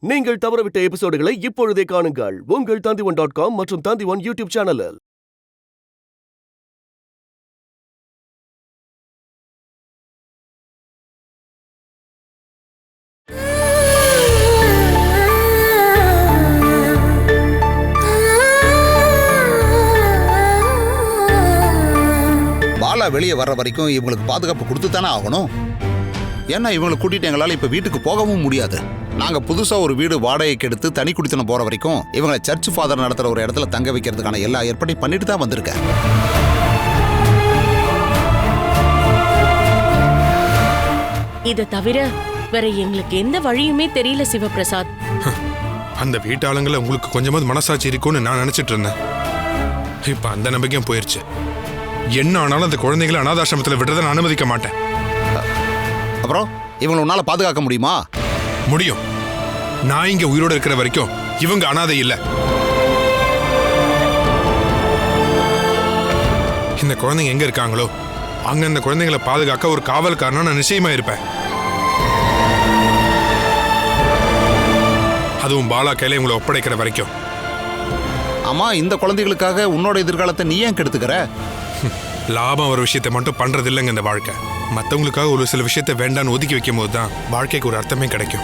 நீங்கள் தவறவிட்ட எபிசோடுகளை இப்பொழுதே காணுங்கள் உங்கள் Tandivan.com மற்றும் Tandivan யூடியூப் சேனலில். பாலா வெளியே வர்ற வரைக்கும் இவங்களுக்கு பாதுகாப்பு கொடுத்து தானே ஆகணும். ஏன்னா இவங்களை கூட்டிட்டு எங்களால் இப்போ வீட்டுக்கு போகவும் முடியாது. நாங்கள் புதுசாக ஒரு வீடு வாடகைக்கு எடுத்து தனி குடித்தனம் போகிற வரைக்கும் இவங்களை சர்ச் ஃபாதர் நடத்துகிற ஒரு இடத்துல தங்க வைக்கிறதுக்கான எல்லா ஏற்பாட்டையும் பண்ணிட்டு தான் வந்திருக்கேன். இதை தவிர வேற எங்களுக்கு எந்த வழியுமே தெரியல சிவபிரசாத். அந்த வீட்டாளங்களை உங்களுக்கு கொஞ்சமாவது மனசாட்சி இருக்கும்னு நான் நினைச்சிட்டு இருந்தேன். இப்ப அந்த நம்பிக்கையும் போயிருச்சு. என்ன ஆனாலும் அந்த குழந்தைகளை அனாதாசிரமத்தில் விடுறதை நான் அனுமதிக்க மாட்டேன். அப்புறம் இவங்களை உன்னால பாதுகாக்க முடியுமா? முடியும். நான் இங்க உயிரோடு இருக்கிற வரைக்கும் இவங்க அனாதை இல்ல. இந்த குழந்தைங்க எங்க இருக்காங்களோ அங்க இந்த குழந்தைங்களை பாதுகாக்க ஒரு காவல்காரனா நான் நிச்சயமா இருப்பேன். அதுவும் பாலா கையில உங்களை ஒப்படைக்கிற வரைக்கும். ஆமா, இந்த குழந்தைகளுக்காக உன்னோட எதிர்காலத்தை நீ ஏன் கெடுத்துக்கிற? லாபம் ஒரு விஷயத்தை மட்டும் பண்றது இல்லைங்க இந்த வாழ்க்கை. மற்றவங்களுக்காக ஒரு சில விஷயத்தை வேண்டான்னு ஒதுக்கி வைக்கும் போது தான் வாழ்க்கைக்கு ஒரு அர்த்தமே கிடைக்கும்.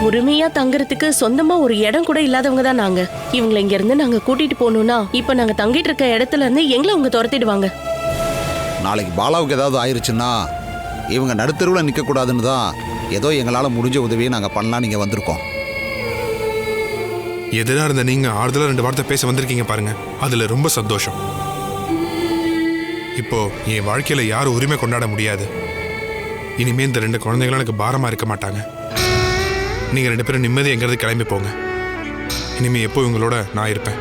உரிமையா தங்குறதுக்கு சொந்தமா ஒரு இடம் கூட இல்லாதவங்க தான் நாங்க. இவங்களை இங்க இருந்து நாங்க கூட்டிட்டு போகணும்னா இப்ப நாங்க தங்கிட்டு இருக்க இடத்துல இருந்து எங்களை அவங்க துரத்திடுவாங்க. நாளைக்கு பாலாவுக்கு ஏதாவது ஆயிருச்சுன்னா இவங்க நடுத்தருவில் நிற்க கூடாதுன்னு தான் ஏதோ எங்களால் முடிஞ்ச உதவியை நாங்கள் பண்ணலாம் நீங்க வந்திருக்கோம். எதிராக இருந்த நீங்க ஆறுதலா 2 வார்த்தை பேச வந்திருக்கீங்க பாருங்க, அதுல ரொம்ப சந்தோஷம். இப்போ என் வாழ்க்கையில யாரும் உரிமை கொண்டாட முடியாது. இனிமே இந்த 2 குழந்தைகளும் எனக்கு பாரமா இருக்க மாட்டாங்க. நீங்க 2 பேரும் நிம்மதி எங்கிறது கிளம்பி போங்க. இனிமே எப்போ இவங்களோட நான் இருப்பேன்.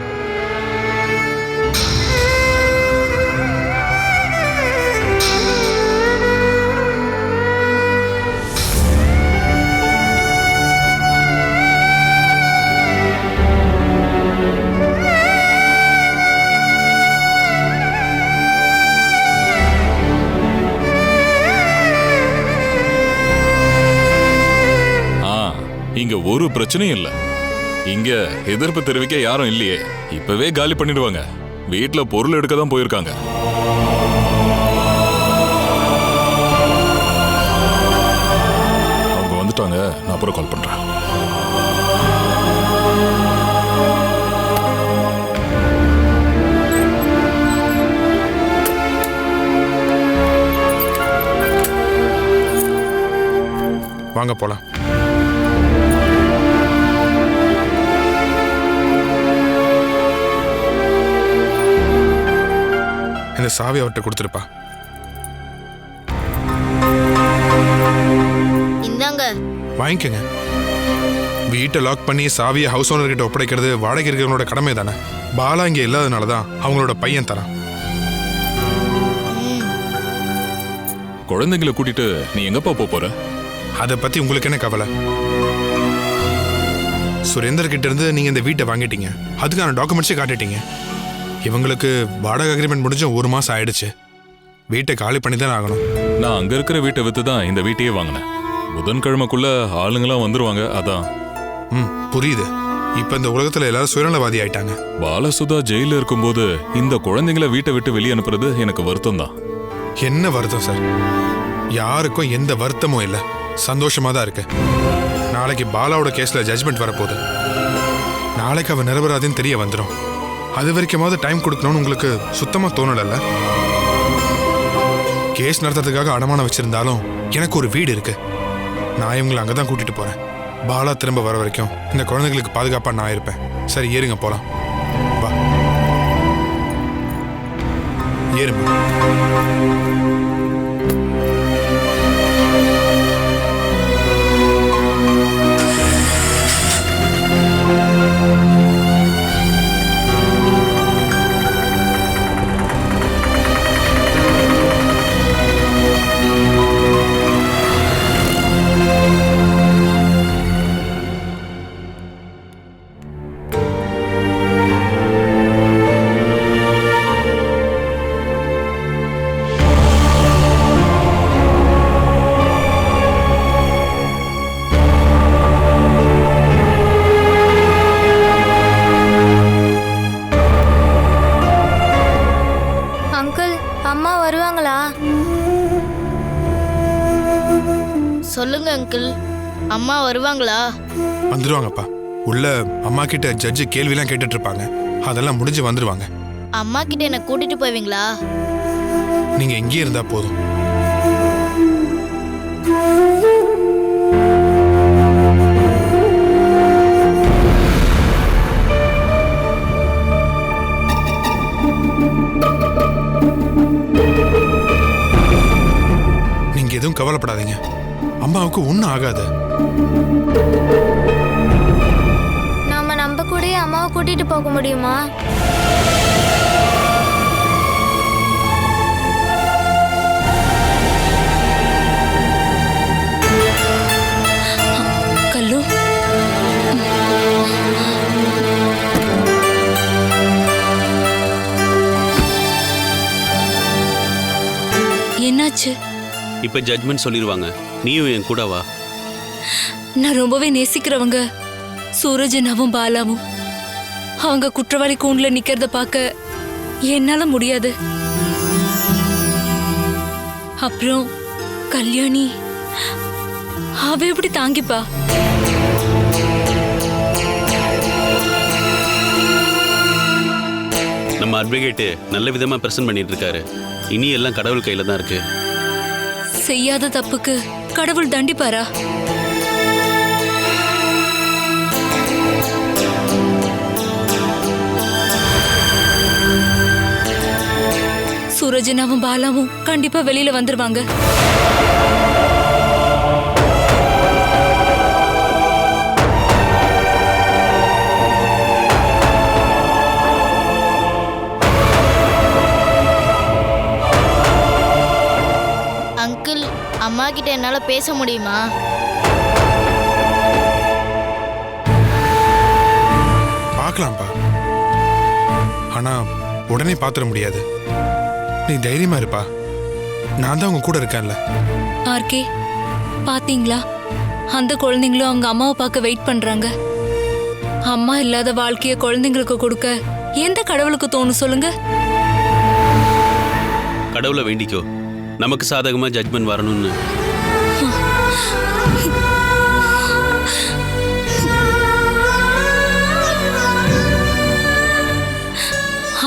இங்க ஒரு பிரச்சனையும் இல்ல. இங்க எதிர்ப்பு தெரிவிக்க யாரும் இல்லையே. இப்பவே காலி பண்ணிடுவாங்க. வீட்டுல பொருள் எடுக்க தான் போயிருக்காங்க. அவங்க வந்துட்டாங்க. நான் அப்புறம் கால் பண்றேன். வாங்க போலாம். இந்த சாவி அவர்கிட்ட கொடுத்துருப்பா. இந்தாங்க, வாங்கிக்கங்க. வீட்டை லாக் பண்ணி சாவியை ஹவுஸ் ஓனர் கிட்ட ஒப்படைக்கிறது வாடகை இருக்கிறவங்களோட கடமை தானே. பாலா இங்க இல்லாதனாலதான் அவங்களோட பையன் தரான். குழந்தைங்களை கூட்டிட்டு நீ எங்கப்பா போற? அதை பத்தி உங்களுக்கு என்ன கவலை? சுரேந்தர் கிட்ட இருந்து நீங்க இந்த வீட்டை வாங்கிட்டீங்க, அதுக்கான டாக்குமெண்ட்ஸே காட்டிட்டீங்க. இவங்களுக்கு வாடகை அக்ரிமெண்ட் முடிஞ்ச 1 மாசம் ஆயிடுச்சு. வீட்டை காலி பண்ணி தான் ஆகணும். நான் அங்க இருக்கிற வீட்டை வித்து தான் இந்த வீட்டையே வாங்கினேன். புதன்கிழமைக்குள்ள ஆளுங்களாம் வந்துருவாங்க. அதான். புரியுது. இப்ப இந்த உலகத்துல எல்லாரும் சுயநலவாதி ஆயிட்டாங்க. பாலசுதா ஜெயில இருக்கும்போது இந்த குழந்தைங்களை வீட்டை விட்டு வெளியே அனுப்புறது எனக்கு வருத்தம் தான். என்ன வருத்தம் சார்? யாருக்கும் எந்த வருத்தமும் இல்லை, சந்தோஷமா தான் இருக்கு. நாளைக்கு பாலாவோட கேஸ்ல ஜட்ஜ்மெண்ட் வரப்போகுது. நாளைக்கு அவன் நிரபராதின்னு தெரிய வந்துடும். அது வரைக்குமாவது டைம் கொடுக்கணும்னு உங்களுக்கு சுத்தமா தோணல? கேஸ் நடத்துறதுக்காக அடமானம் வச்சிருந்தாலும் எனக்கு ஒரு வீடு இருக்கு. நான் இவங்களை அங்கதான் கூட்டிட்டு போறேன். பாலா திரும்ப வர வரைக்கும் இந்த குழந்தைங்களுக்கு பாதுகாப்பா நான் இருப்பேன். சரி, ஏறுங்க போலாம். வா, ஏறுங்க. சொல்லுங்க அங்கிள், அம்மா வருவாங்களா? வந்துடுவாங்கப்பா. உள்ள அம்மா கிட்ட ஜட்ஜு கேள்விலாம் கேட்டுட்டு இருப்பாங்க. அதெல்லாம் முடிஞ்சு வந்துடுவாங்க. அம்மா கிட்ட என்ன கூட்டிட்டு போவீங்களா? நீங்க இங்கேயே இருந்தா போதும். நீங்க எதுவும் கவலைப்படாதீங்க. அம்மாவுக்கு ஒன்றும் ஆகாது. நம்ம கூடயே அம்மாவை கூட்டிட்டு போக முடியுமா? கல்லு, என்னாச்சு? இப்ப ஜட்மெண்ட் சொல்லிடுவாங்க. நீயும் என் கூட வா. நான் ரொம்பவே நேசிக்கிறவங்க சூரஜனாவும் பாலாவும். அவங்க குற்றவாளி கூண்டுல நிக்கிறத பார்க்க என்னால முடியாது. அப்புறம் கல்யாணி, அவ எப்படி தாங்கிப்பா? நம்ம அட்வொகேட் நல்ல விதமா பிரசன்ட் பண்ணிட்டு இருக்காரு. இனி எல்லாம் கடவுள் கையில தான் இருக்கு. செய்யாத தப்புக்கு கடவுள் தண்டிப்பாரா? சூரஜனாவும் பாலாவும் கண்டிப்பா வெளியில வந்துருவாங்க. அங்கிள், அம்மா கிட்ட என்னால பேச முடியுமா? பார்க்கலாம்ப்பா. ஆனா உடனே பார்த்துட முடியாது. நீ தைரியமா இருப்பா. நான் தான் உங்க கூட இருக்கேன்ல. ஆர்கே, பாத்தீங்களா? அந்த குழந்தைங்களும் அவங்க அம்மாவை பார்க்க வெயிட் பண்றாங்க. அம்மா இல்லாத வாழ்க்கைய குழந்தைங்களுக்கு கொடுக்க எந்த கடவுளுக்கு தோணும் சொல்லுங்க? கடவுளை வேண்டிக்கோ, நமக்கு சாதகமா ஜட்மெண்ட் வரணும்னு.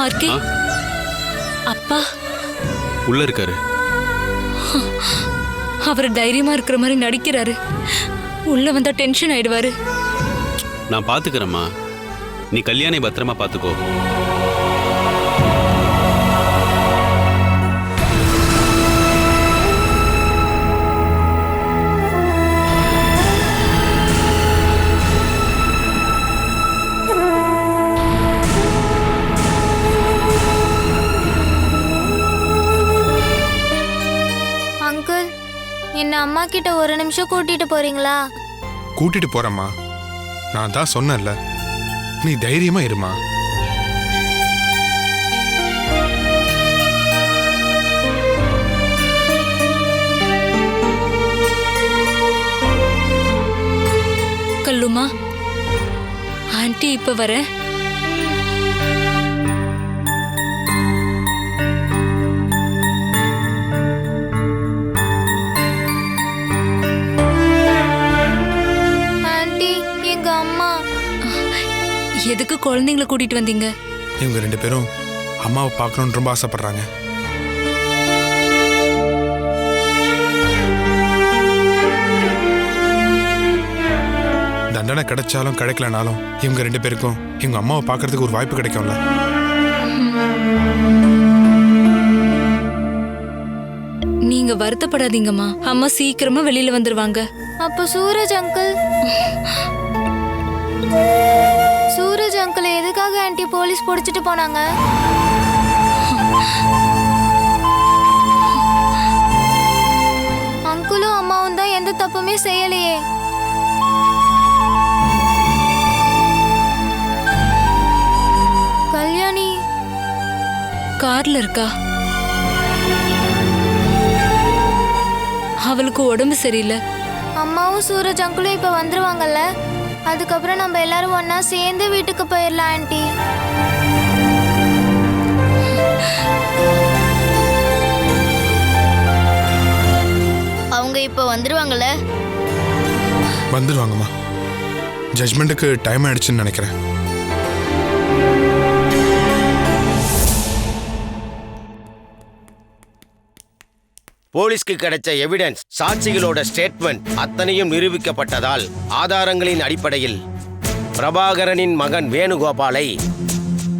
ஆர்கே, அப்பா உள்ள இருக்காரு. அவர் தைரியமா இருக்கிற மாதிரி நடிக்கிறாரு. உள்ள வந்தா டென்ஷன் ஆயிடுவாரு. நான் பாத்துக்கிறேம்மா. நீ கல்யாணி பத்திரமா பாத்துக்கோ. அங்கிள், என்ன அம்மா கிட்ட ஒரு நிமிஷம் கூட்டிட்டு போறீங்களா? கூட்டிட்டு போறேம்மா. நான் தான் சொன்னேன்ல, நீ தைரியமா இருமா. கல்லுமா, ஆன்ட்டி இப்ப வர. ஆண்டி, எங்க அம்மா. எதுக்கு குழந்தைங்களை கூட்டிட்டு வந்தீங்க? இவங்க 2 பேரும் அம்மாவை பார்க்கணும்னு ரொம்ப ஆசைப்படுறாங்க. தண்டனை கிடைச்சாலும் கிடைக்கலனாலும் இவங்க 2 பேருக்கும் இவங்க அம்மாவை பார்க்கறதுக்கு ஒரு வாய்ப்பு கிடைக்கும்ல. நீங்க வருத்தப்படாதீங்கம்மா. அம்மா சீக்கிரமா வெளியில வந்துருவாங்க. அப்போ சூரஜ் அங்கிள், சூரஜ் அங்கிள் எதுக்காக ஆண்டி போலீஸ் பிடிச்சிட்டு போனாங்க? அங்கிளும் அம்மாவும் தான் எந்த தப்புமே செய்யலையே. கல்யாணி கார்ல இருக்கா. அவளுக்கு உடம்பு சரியில்லை. அம்மாவும் சூரஜ் அங்கிளும் இப்ப வந்துருவாங்கல்ல, அதுக்கப்புறம் நம்ம எல்லாரும் ஒன்னா சேர்ந்து வீட்டுக்கு போயிடலாம் ஆண்டி. அவங்க இப்ப வந்துருவாங்கல்ல? வந்துடுவாங்கம்மா. ஜட்மெண்ட்டுக்கு டைம் ஆயிடுச்சுன்னு நினைக்கிறேன். போலீஸ்க்கு கிடைச்ச எவிடன்ஸ், சாட்சிகளோட ஸ்டேட்மெண்ட் அத்தனையும் நிரூபிக்கப்பட்டதால் ஆதாரங்களின் அடிப்படையில் பிரபாகரனின் மகன் வேணுகோபாலை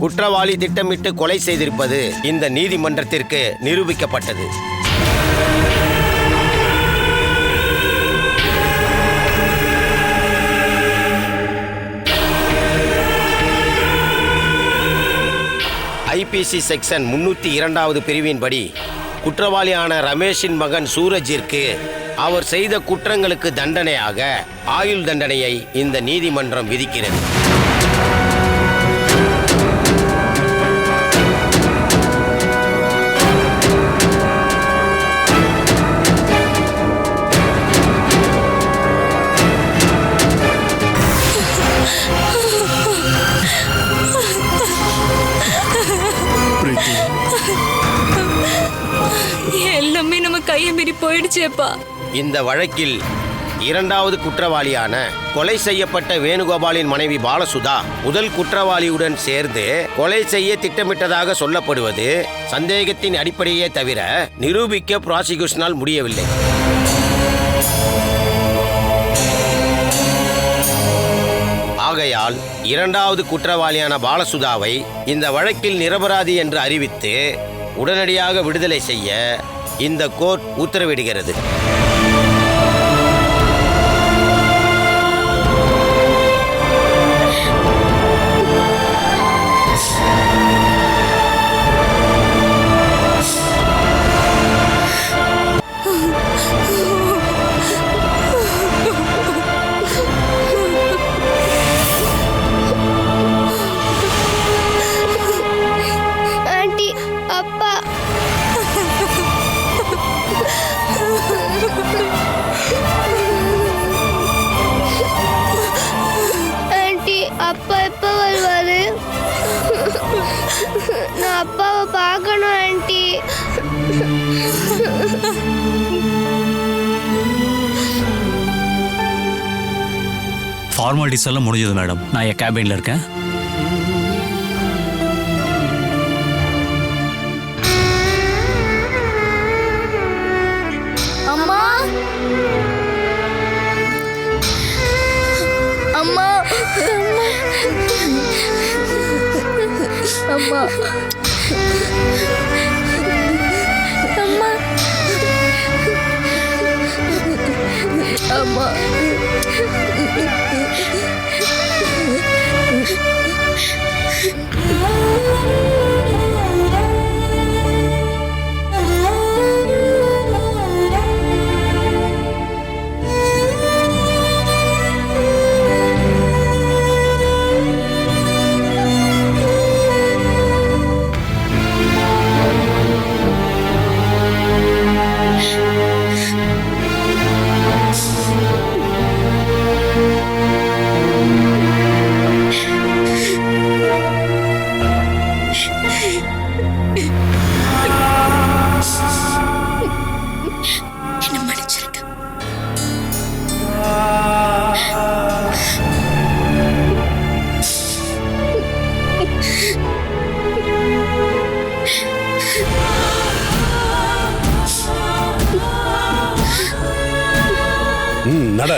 குற்றவாளி திட்டமிட்டு கொலை செய்திருப்பது இந்த நீதிமன்றத்திற்கு நிரூபிக்கப்பட்டது. ஐபிசி செக்ஷன் 302வது பிரிவின்படி குற்றவாளியான ரமேஷின் மகன் சூரஜிற்கு அவர் செய்த குற்றங்களுக்கு தண்டனையாக ஆயுள் தண்டனையை இந்த நீதிமன்றம் விதிக்கிறது. எல்லாமே நம்ம கையை மீறி போயிடுச்சேப்பா. இந்த வழக்கில் இரண்டாவது குற்றவாளியான கொலை செய்யப்பட்ட வேணுகோபாலின் மனைவி பாலசுதா முதல் குற்றவாளியுடன் சேர்ந்து கொலை செய்ய திட்டமிட்டதாக சொல்லப்படுவது சந்தேகத்தின் அடிப்படையே தவிர நிரூபிக்க ப்ராசிக்யூஷனால் முடியவில்லை. ஆகையால் இரண்டாவது குற்றவாளியான பாலசுதாவை இந்த வழக்கில் நிரபராதி என்று அறிவித்து உடனடியாக விடுதலை செய்ய இந்த கோர்ட் உத்தரவிடுகிறது. அப்பா எப்ப வருவாரு? நான் அப்பாவை பார்க்கணும் ஆண்டி. ஃபார்மாலிட்டிஸ் எல்லாம் முடிஞ்சது மேடம். நான் என் கேபின்ல இருக்கேன். அம்மா, அம்மா, அம்மா, அம்மா, அம்மா. நட.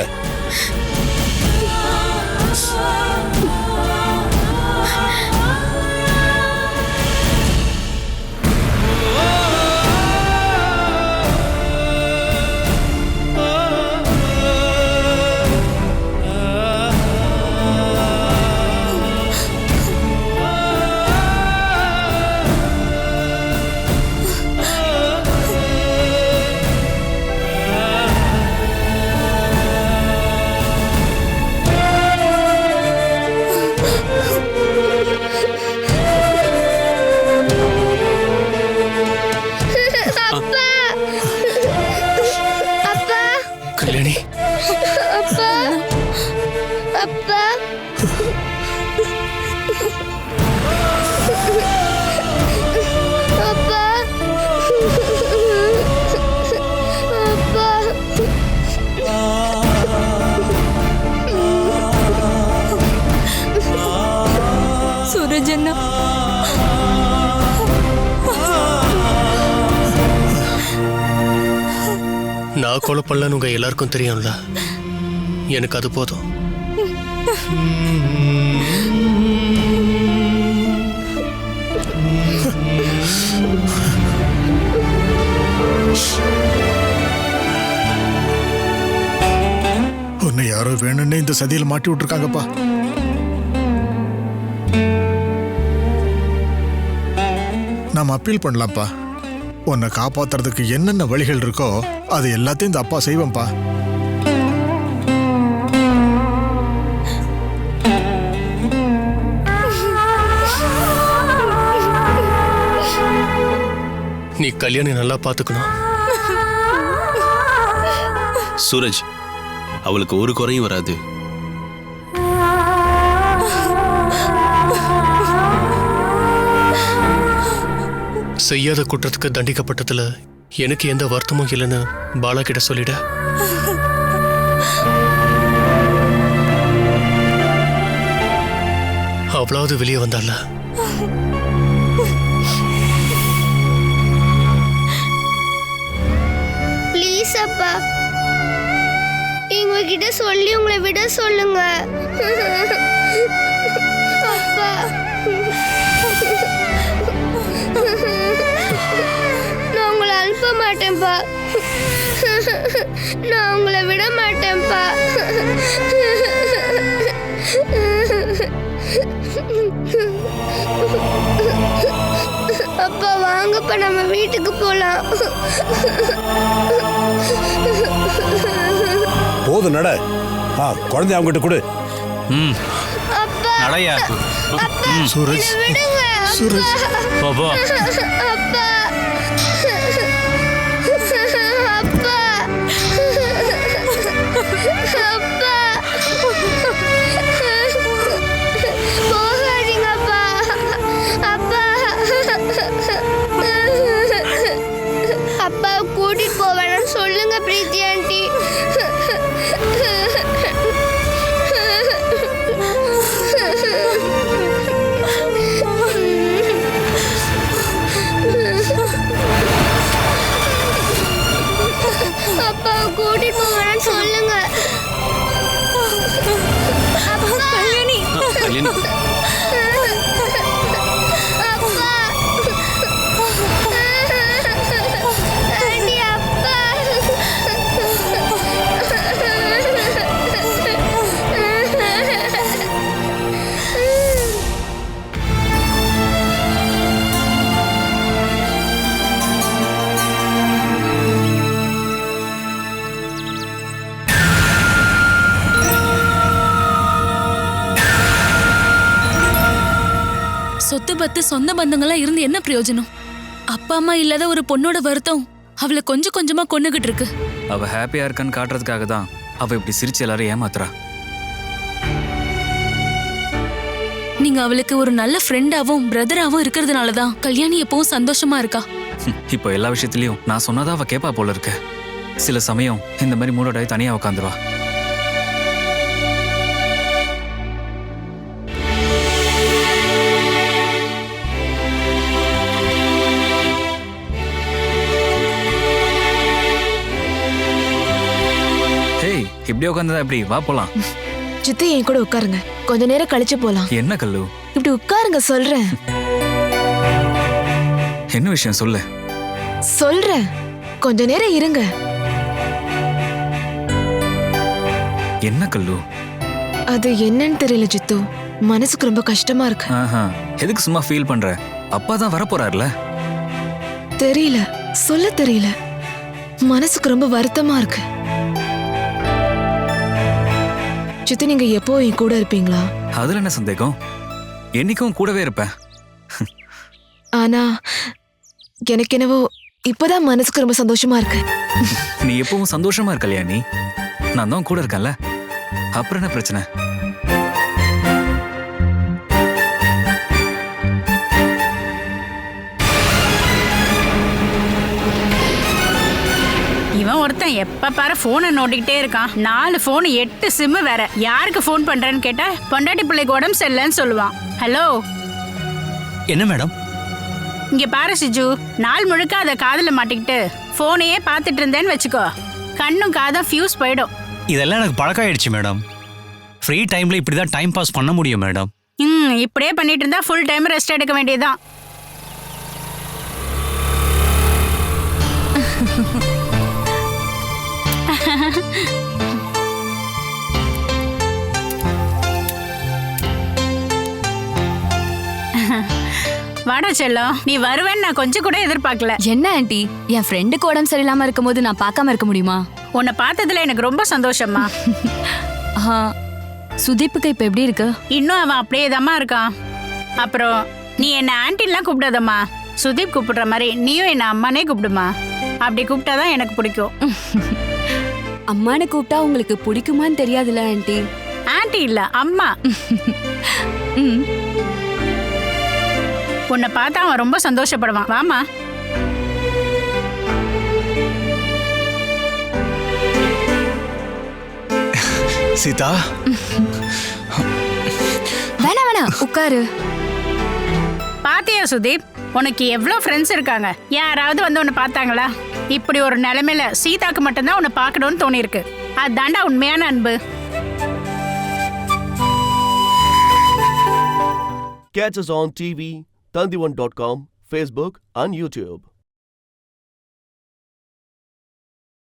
கல்யாணி, அப்பா, அப்பா, அப்பா, அப்பா. நான் கொலை பண்ணலன்னு உங்க எல்லாருக்கும் தெரியும்ல, எனக்கு அது போதும். உன்னை யாரோ வேணும்னே இந்த சதியில் மாட்டி விட்டுருக்காங்கப்பா. நாம் அப்பீல் பண்ணலாம்ப்பா. உன்னை காப்பாத்துறதுக்கு என்னென்ன வழிகள் இருக்கோ அது எல்லாத்தையும் இந்த அப்பா செய்வோம்ப்பா. நீ கல்யாணி நல்லா பார்த்துக்கணும். சூரஜ், அவளுக்கு ஒரு குறையும் வராது. செய்யாத குற்றத்துக்கு தண்டிக்கப்பட்டதுல எனக்கு எந்த வருத்தமும் இல்லைன்னு பாலா கிட்ட சொல்லிட. அவ்வளவு வெளியே வந்தால. ப்ளீஸ் அப்பா, எங்ககிட்ட சொல்லி உங்களை விட சொல்லுங்க. அப்பா, நான் உங்களை அனுப்ப மாட்டேன்ப்பா. நான் உங்களை விட மாட்டேன்ப்பா. அப்பா வாங்கப்பா, நம்ம வீட்டுக்கு போலாம். போதும் நட. குழந்தை அவங்ககிட்ட கொடு. அப்பா, நடையா. சூரஜ், விடுங்க. சூரஜ், பாபா. அப்பா, அப்பா, அப்பா, போகாதீங்கப்பா. அப்பா, அப்பா கூட்டிட்டு போவேன்னு சொல்லுங்க பிரீத்தி ஆண்டி. அப்பா கூட்டிட்டு போவேன்னு சொல்லுங்க. அப்பா, கல்யாணி. அப்பா, ஆண்டி, அப்பா. சொத்து பத்து சொந்த பந்தங்களா இருந்து என்ன பிரயோஜனம்? அப்பா அம்மா இல்லாத ஒரு பொண்ணோட வருத்தம் அவளை கொஞ்சம் கொஞ்சமா கொன்னுகிட்டு இருக்கு. அவ ஹாப்பியா இருக்கான்னு காட்டுறதுக்காக தான் அவ இப்படி சிரிச்சு எல்லாரும் ஏமாத்துறா. நீங்க அவளுக்கு ஒரு நல்ல ஃப்ரெண்டாவும் பிரதராவும் இருக்கிறதுனால தான் கல்யாணி எப்பவும் சந்தோஷமா இருக்கா. இப்போ எல்லா விஷயத்திலயும் நான் சொன்னதா அவ கேப்பா போல இருக்கு. சில சமயம் இந்த மாதிரி மூடோட தனியா உட்காந்துருவா. இப்படி உட்காந்ததா எப்படி? வா போலாம். சித்தி என் கூட உட்காருங்க, கொஞ்ச நேரம் கழிச்சு போலாம். என்ன கல்லு? இப்படி உட்காருங்க, சொல்றேன். என்ன விஷயம் சொல்லு. சொல்றேன், கொஞ்ச நேரம் இருங்க. என்ன கல்லு? அது என்னன்னு தெரியல சித்து, மனசுக்கு ரொம்ப கஷ்டமா இருக்கு. எதுக்கு சும்மா ஃபீல் பண்ற? அப்பா தான் வரப்போறாருல. தெரியல, சொல்ல தெரியல. மனசுக்கு ரொம்ப வருத்தமா இருக்கு. சித்தி, நீங்க எப்போ என் கூட இருப்பீங்களா? அதுல என்ன சந்தேகம்? என்னைக்கும் கூடவே இருப்பேன். ஆனா எனக்கு என்னவோ இப்பதான் மனசுக்கு ரொம்ப சந்தோஷமா இருக்கு. நீ எப்பவும் சந்தோஷமா இருக்கலையா? நீ நான் தான் கூட இருக்கேன்ல, அப்புறம் என்ன பிரச்சனை? இவன் ஒருத்தன் எப்ப பாரு போனை நோண்டிக்கிட்டே இருக்கான். 4 போன் 8 சிம் வேற. யாருக்கு போன் பண்றேன்னு கேட்டா பொண்டாட்டி பிள்ளைக்கு உடம்பு சரியில்லைன்னு சொல்லுவான். ஹலோ, என்ன மேடம்? இங்க பாரு சிஜு, நாள் முழுக்க அதை காதுல மாட்டிக்கிட்டு போனையே பார்த்துட்டு இருந்தேன்னு வச்சுக்கோ, கண்ணும் காதும் ஃபியூஸ் போயிடும். இதெல்லாம் எனக்கு பழக்கம் ஆயிடுச்சு மேடம். ஃப்ரீ டைம்ல இப்படிதான் டைம் பாஸ் பண்ண முடியும் மேடம். இப்படியே பண்ணிட்டு இருந்தா ஃபுல் டைம் ரெஸ்ட் எடுக்க வேண்டியதுதான். வாடா செல்லம், நீ வருவேன்னு நான் கொஞ்சம் கூட எதிர்பார்க்கல. என்ன ஆண்டி, என் ஃப்ரெண்டுக்கு உடம்பு சரியில்லாம இருக்கும்போது நான் பார்க்காம இருக்க முடியுமா? உன்னை பார்த்ததுல எனக்கு ரொம்ப சந்தோஷமா. சுதீப்புக்கு இப்ப எப்படி இருக்கு? இன்னும் அவன் அப்படியே தாம்மா இருக்கான். அப்புறம் நீ என்ன ஆன்ட்டின்லாம் கூப்பிடாதம்மா, சுதீப் கூப்பிடுற மாதிரி நீயும் என்ன அம்மானே கூப்பிடுமா. அப்படி கூப்பிட்டாதான் எனக்கு பிடிக்கும். அம்மானு கூப்பிட்டா உங்களுக்கு பிடிக்குமான்னு தெரியாதுல்ல ஆண்டி. ஆன்ட்டி இல்ல அம்மா. உன்னை பார்த்தா அவன் ரொம்ப சந்தோஷப்படுவான். வாமா. சீதா, வேணா உட்காரு. பாத்தியா சுதீப், உனக்கு எவ்வளவு ஃப்ரெண்ட்ஸ் இருக்காங்க. யாராவது வந்து உன்னை பார்த்தாங்களா? இப்படி ஒரு நிலைமையில சீதாக்கு மட்டும்தான் உன்னை பார்க்கணும்னு தோணிருக்கு. அதுதாண்டா உண்மையான அன்பு. Catch us on TV, Tandivan.com, Facebook and YouTube.